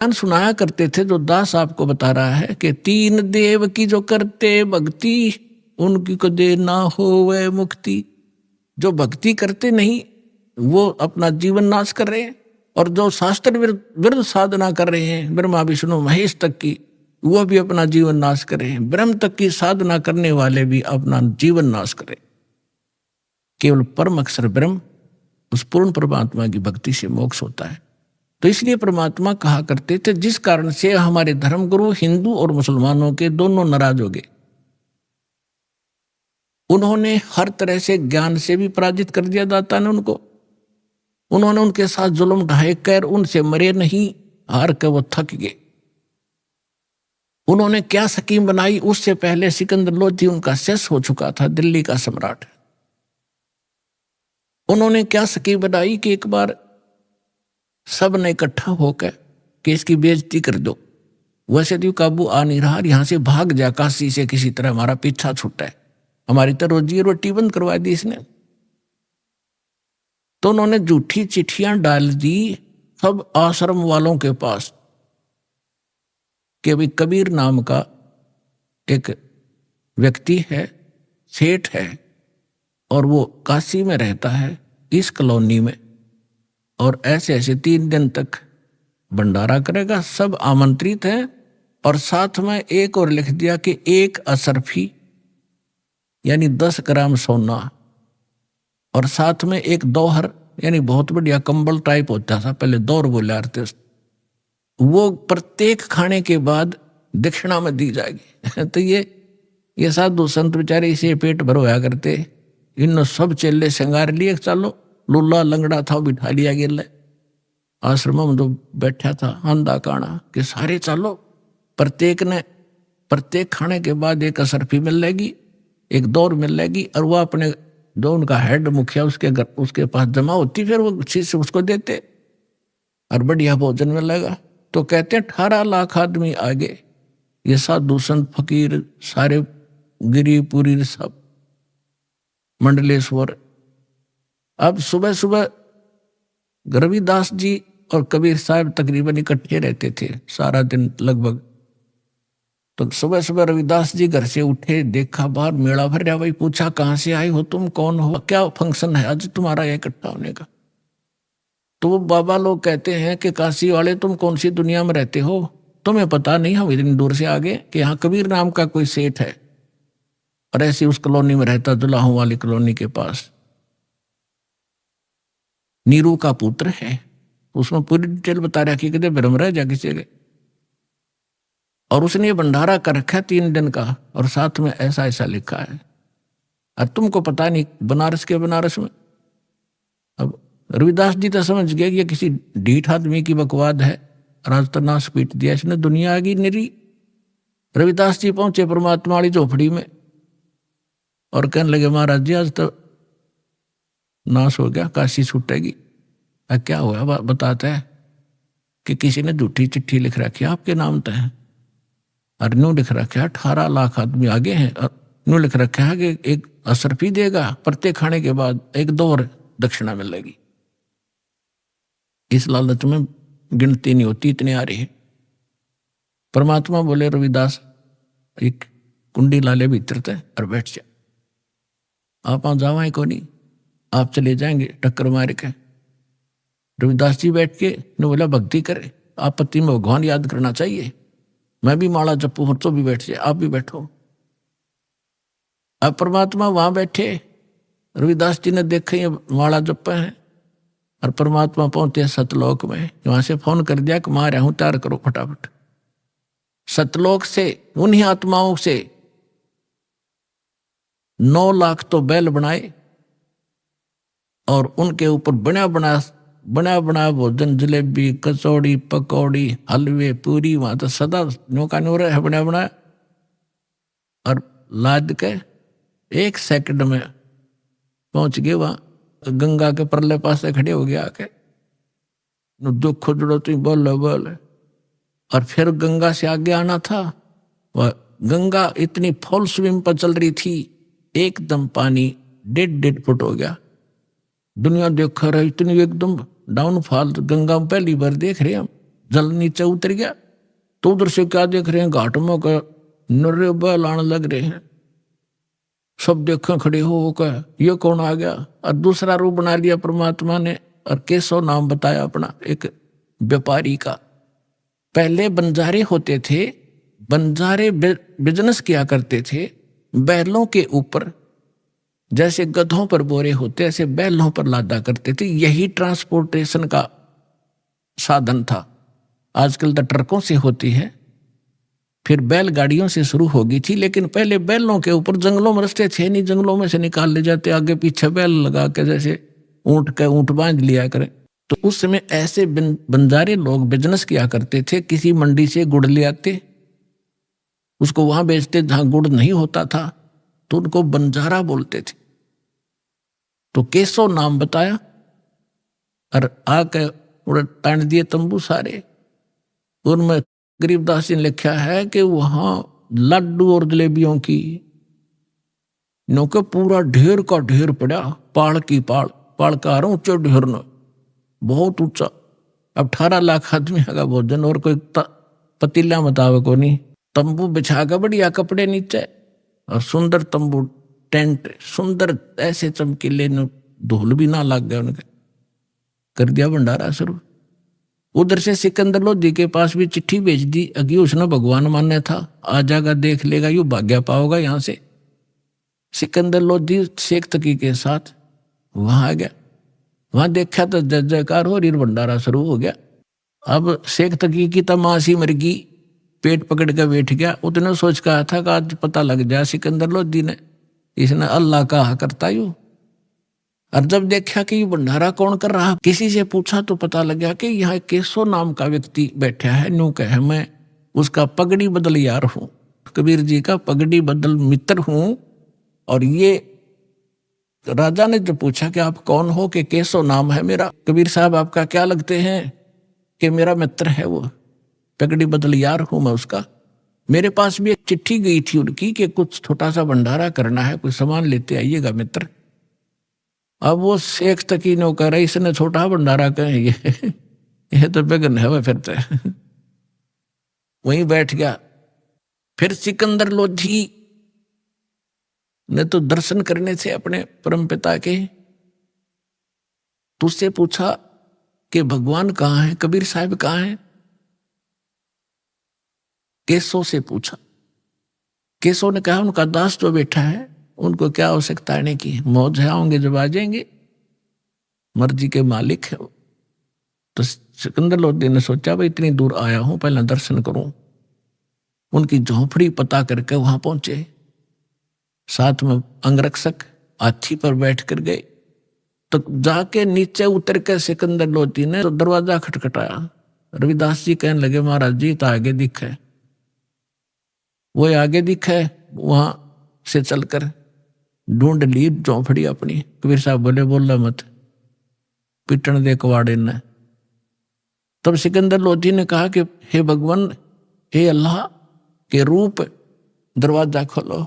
ज्ञान सुनाया करते थे, जो दास आपको बता रहा है कि तीन देव की जो करते भक्ति, उनकी को दे ना हो वह मुक्ति। जो भक्ति करते नहीं वो अपना जीवन नाश कर रहे हैं, और जो शास्त्र विरुद्ध साधना कर रहे हैं ब्रह्मा विष्णु महेश तक की, वो भी अपना जीवन नाश कर रहे हैं। ब्रह्म तक की साधना करने वाले भी अपना जीवन नाश कर रहे हैं। केवल परम अक्षर ब्रह्म, उस पूर्ण परमात्मा की भक्ति से मोक्ष होता है। तो इसलिए परमात्मा कहा करते थे, जिस कारण से हमारे धर्मगुरु हिंदू और मुसलमानों के दोनों नाराज हो गए। उन्होंने हर तरह से ज्ञान से भी पराजित कर दिया दाता ने उनको। उन्होंने उनके साथ जुल्म ढाए कर उनसे मरे नहीं, हार कर वो थक गए। उन्होंने क्या स्कीम बनाई, उससे पहले सिकंदर लोधी उनका शेष हो चुका था, दिल्ली का सम्राट। उन्होंने क्या स्कीम बनाई कि एक बार सब ने इकट्ठा होकर कि इसकी बेइज्जती कर दो, वैसे तो काबू आ नहीं रहा, यहां से भाग जा काशी से, किसी तरह हमारा पीछा छूटा है, हमारी तो रोजी रोटी बंद करवा दी इसने। तो उन्होंने झूठी चिट्ठियां डाल दी सब आश्रम वालों के पास कि भाई कबीर नाम का एक व्यक्ति है, सेठ है, और वो काशी में रहता है इस कॉलोनी में, और ऐसे ऐसे 3 दिन तक भंडारा करेगा, सब आमंत्रित हैं। और साथ में एक और लिख दिया कि 1 असरफी यानी 10 ग्राम सोना, और साथ में एक दोहर यानी बहुत बढ़िया कंबल टाइप होता था पहले, दौर बोले आते, वो प्रत्येक खाने के बाद दक्षिणा में दी जाएगी। तो ये साधु संत बेचारे इसे पेट भर होया करते। इन सब चेले श्रृंगार लिए, चलो लुल्ला लंगड़ा था बिठा लिया गया आश्रम में, जो बैठा था अंधा काना कि सारे चलो, प्रत्येक खाने के बाद 1 असरफी मिल लेगी, 1 दौर मिल लेगी, और वह अपने जो उनका हेड मुखिया उसके पास जमा होती, फिर वो चीज से उसको देते और बढ़िया भोजन मिलेगा। तो कहते हैं 18 लाख आदमी आगे, ये साधु संत फकीर सारे, गिरिपुरी सब मंडलेश्वर। अब सुबह सुबह रविदास जी और कबीर साहब तकरीबन इकट्ठे रहते थे सारा दिन लगभग। तो सुबह सुबह रविदास जी घर से उठे, देखा बाहर मेला भर रहा, भाई पूछा कहाँ से आए हो तुम, कौन हो, क्या फंक्शन है आज तुम्हारा ये इकट्ठा होने का। तो वो बाबा लोग कहते हैं कि काशी वाले तुम कौन सी दुनिया में रहते हो, तुम्हें पता नहीं, हम इतनी दूर से आ गए कि यहाँ कबीर नाम का कोई सेठ है, और ऐसी उस कॉलोनी में रहता, दुलाहों वाली कॉलोनी के पास, नीरू का पुत्र है। उसमें पूरी डिटेल बता रखी कि ब्रह्म रह जा किसी के, और उसने भंडारा कर रखा 3 दिन का, और साथ में ऐसा ऐसा लिखा है, और तुमको पता नहीं बनारस के बनारस में। अब रविदास जी तो समझ गए कि ये किसी ढीठ आदमी की बकवाद है, राजतनाश पीट दिया इसने, दुनिया की निरी। रविदास जी पहुंचे परमात्मा वाली झोपड़ी में और कहने लगे, महाराज जी आज तो नाश हो गया, काशी छूटेगी। क्या हुआ बताते हैं कि किसी ने झूठी चिट्ठी लिख रखी आपके नाम तो है, और न्यू लिख रखा है 18 लाख आदमी आगे हैं, और न्यू लिख रखा है कि 1 असरफी देगा, प्रत्येक खाने के बाद 1 दौर दक्षिणा मिलेगी। इस लालच में गिनती नहीं होती, इतने आ रही है। परमात्मा बोले रविदास एक कुंडी लाले भीतर थे और बैठ जा, आप वहां जावाएं को नहीं, आप चले जाएंगे टक्कर मार के। रविदास जी बैठ के ने बोला भक्ति करे, आपत्ति में भगवान याद करना चाहिए, मैं भी माला जपू हूं तो भी बैठ जाए, आप भी बैठो। अब परमात्मा वहां बैठे, रविदास जी ने देखे ये माला जपे हैं, और परमात्मा पहुंचे सतलोक में। वहां से फोन कर दिया कि मां रहूं, तैयार करो फटाफट। सतलोक से उन्हीं आत्माओं से 9 लाख तो बैल बनाए, और उनके ऊपर बना भोजन, जलेबी कचौड़ी पकौड़ी हलवे पूरी, वहां तो सदा न्यू का न्यू है बना, और लाद के 1 सेकंड में पहुंच गए वहां, गंगा के परले पास से खड़े हो गया आके, दुख जुड़ो तु बोल। और फिर गंगा से आगे आना था, वह गंगा इतनी फुल स्विम पर चल रही थी, एकदम पानी 1.5 फुट हो गया। दुनिया देख रहा इतनी एकदम डाउनफॉल, गंगा में पहली बार देख रहे हम, जल नीचे उतर गया तो उधर से क्या देख रहे हैं, घाट में का नर्रे बैल आने लग रहे हैं। सब देखें खड़े हो कर, ये कौन आ गया। और दूसरा रूप बना लिया परमात्मा ने और केशव नाम बताया अपना, एक व्यापारी का। पहले बंजारे होते थे, बंजारे बिजनेस किया करते थे बैलों के ऊपर, जैसे गधों पर बोरे होते ऐसे बैलों पर लादा करते थे। यही ट्रांसपोर्टेशन का साधन था। आजकल तो ट्रकों से होती है, फिर बैलगाड़ियों से शुरू होगी थी, लेकिन पहले बैलों के ऊपर, जंगलों में रास्ते थे नहीं, जंगलों में से निकाल ले जाते, आगे पीछे बैल लगा के जैसे ऊंट बांध लिया करें। तो उस समय ऐसे बंजारे लोग बिजनेस किया करते थे। किसी मंडी से गुड़ ले आते, उसको वहां बेचते जहां गुड़ नहीं होता था, तो उनको बंजारा बोलते थे। तो केशव नाम बताया और आके तान दिए तंबू सारे। उनमें गरीबदास जी ने लिखा है कि वहां लड्डू और जलेबियों की नौके पूरा ढेर का ढेर पड़ा, पाड़ की पाड़ का ऊंचा ढेर न, बहुत ऊंचा। अब 18 लाख आदमी का भोजन, और कोई पतीला मुताबिक को नहीं। तंबू बिछा कर बढ़िया कपड़े नीचे, और सुंदर तंबू टेंट सुंदर ऐसे चमकीले, धूल भी ना लग गया उनके। कर दिया भंडारा शुरू। उधर से सिकंदर लोधी के पास भी चिट्ठी भेज दी, अगी उसने भगवान मान्य था, आ जाएगा देख लेगा, यू भाग्य पाओगा यहां से। सिकंदर लोधी शेख तकी के साथ वहां आ गया। वहां देखा तो जय जयकार हो रही, भंडारा शुरू हो गया। अब शेख तकी की तमाशी मर गई, पेट पकड़ के बैठ गया। उतने सोच कहा था कि आज पता लग जाए सिकंदर लोधी ने, इसने अल्लाह कहा करता यू। और जब देखा कि ये भंडारा कौन कर रहा, किसी से पूछा तो पता लग गया कि यहाँ केशव नाम का व्यक्ति बैठा है। न्यू कहे मैं उसका पगड़ी बदल यार हूं, कबीर जी का पगड़ी बदल मित्र हूं। और ये राजा ने जब पूछा कि आप कौन हो, कि केशव नाम है मेरा, कबीर साहब आपका क्या लगते हैं, कि मेरा मित्र है वो, पगड़ी बदल यार हूं मैं उसका। मेरे पास भी एक चिट्ठी गई थी उनकी कि कुछ छोटा सा भंडारा करना है, कुछ सामान लेते आइएगा मित्र। अब वो शेख तकी ने कह रहा, इसने छोटा भंडारा कहे ये तो बेगन है वह, फिर तो वहीं बैठ गया। फिर सिकंदर लोधी ने तो दर्शन करने थे अपने परम पिता के, तो उससे पूछा कि भगवान कहाँ है, कबीर साहब कहाँ है। केशव से पूछा। केशव ने कहा उनका दास जो बैठा है, उनको क्या आवश्यकता आने की, मौज है, आएंगे जब आ जाएंगे, मर्जी के मालिक है वो। तो सिकंदर लोधी ने सोचा भाई इतनी दूर आया हूं, पहले दर्शन करूं। उनकी झोंपड़ी पता करके वहां पहुंचे। साथ में अंगरक्षक हाथी पर बैठ कर गए। तो जाके नीचे उतर के सिकंदर लोधी ने तो दरवाजा खटखटाया। रविदास जी कहने लगे महाराज जी तो आगे दिखे। वो आगे दिखे, वहां से चलकर ढूंढ ली झोंपड़ी अपनी। कबीर साहब बोले बोला मत, पिटन दे कवाड़े ने। तब सिकंदर लोधी ने कहा कि हे भगवान, हे अल्लाह के रूप, दरवाजा खोलो।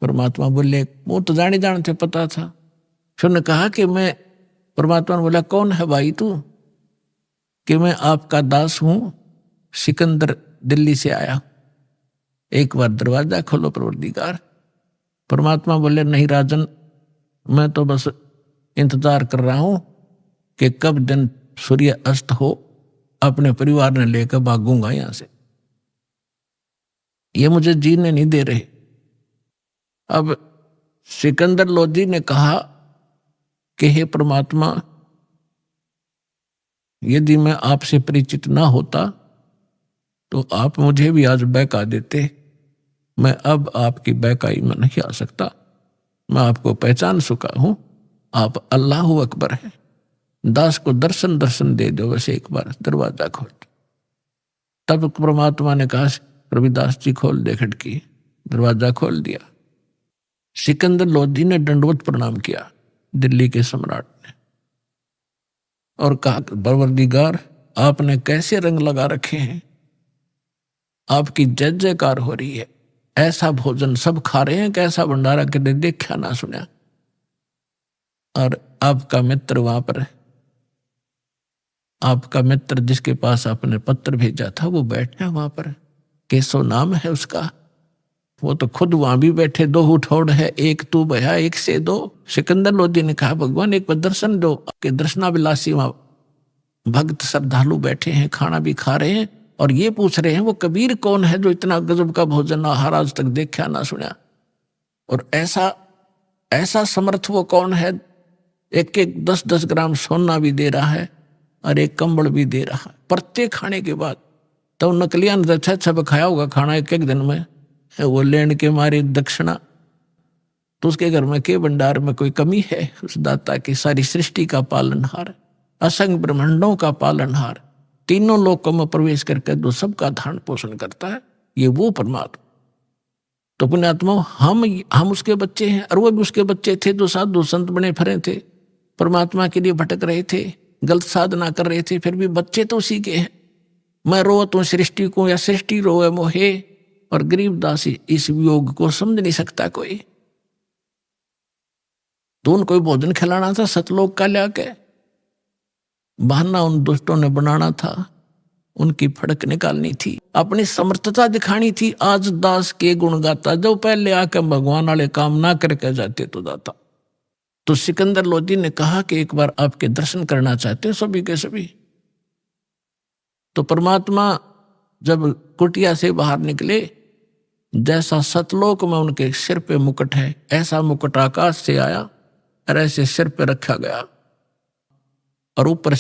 परमात्मा बोले वो तो जाने जानते पता था। फिर ने कहा कि मैं, परमात्मा ने बोला कौन है भाई तू, कि मैं आपका दास हूं, सिकंदर दिल्ली से आया, एक बार दरवाजा खोलो परवरदिगार। परमात्मा बोले नहीं राजन, मैं तो बस इंतजार कर रहा हूं कि कब दिन सूर्य अस्त हो, अपने परिवार ने लेकर भागूंगा यहां से, ये मुझे जीने नहीं दे रहे। अब सिकंदर लोधी ने कहा कि हे परमात्मा, यदि मैं आपसे परिचित ना होता तो आप मुझे भी आज बहका देते। मैं अब आपकी बहकाई में नहीं आ सकता। मैं आपको पहचान चुका हूं, आप अल्लाह अकबर हैं। दास को दर्शन दे दो, वैसे एक बार दरवाजा खोल। तब परमात्मा ने कहा रविदास जी खोल दे खिड़की। दरवाजा खोल दिया। सिकंदर लोधी ने दंडवत प्रणाम किया दिल्ली के सम्राट ने, और कहा परवरदिगार आपने कैसे रंग लगा रखे हैं, आपकी जय जयकार हो रही है, ऐसा भोजन सब खा रहे हैं, कैसा भंडारा कदे देखा ना सुना। और आपका मित्र वहां पर आपका मित्र जिसके पास आपने पत्र भेजा था वो बैठा है वहां पर, केशव नाम है उसका, वो तो खुद वहां भी बैठे, दो उठौड़ है, एक तू भया एक से दो। सिकंदर लोधी ने कहा भगवान एक बार दर्शन दो, आपके दर्शनाभिलाषी वहां भक्त श्रद्धालु बैठे हैं, खाना भी खा रहे हैं और ये पूछ रहे हैं वो कबीर कौन है जो इतना गजब का भोजन आहार आज तक देखा ना सुना, और ऐसा ऐसा समर्थ वो कौन है, एक एक 10-10 ग्राम सोना भी दे रहा है और एक कंबल भी दे रहा है प्रत्येक खाने के बाद। तो नकलिया ने अच्छा अच्छा खाया होगा खाना एक एक दिन में, वो लेने के मारे दक्षिणा, तो उसके घर में के भंडार में कोई कमी है? उस दाता की सारी सृष्टि का पालनहार, असंख्य ब्रह्मांडों का पालनहार, तीनों लोकों में प्रवेश करके जो सबका धारण पोषण करता है, ये वो परमात्मा। तो पुण्यात्मा हम उसके बच्चे हैं, और वो भी उसके बच्चे थे जो साधु संत बने फिरे थे, परमात्मा के लिए भटक रहे थे, गलत साधना कर रहे थे, फिर भी बच्चे तो उसी के हैं। मैं रोवत हूं सृष्टि को या सृष्टि रोए मोहे, और गरीब दासी इस वियोग को समझ नहीं सकता कोई। तो उनको भोजन खिलाना था सतलोक का लाके, बहाना उन दुष्टों ने बनाना था, उनकी फड़क निकालनी थी, अपनी समर्थता दिखानी थी। आज दास के गुण गाता, जो पहले आकर भगवान वाले काम ना करके जाते तो दाता। तो सिकंदर लोधी ने कहा कि एक बार आपके दर्शन करना चाहते हो सभी के सभी। तो परमात्मा जब कुटिया से बाहर निकले, जैसा सतलोक में उनके सिर पे मुकुट है, ऐसा मुकुट आकाश से आया और ऐसे सिर पे रखा गया, और ऊपर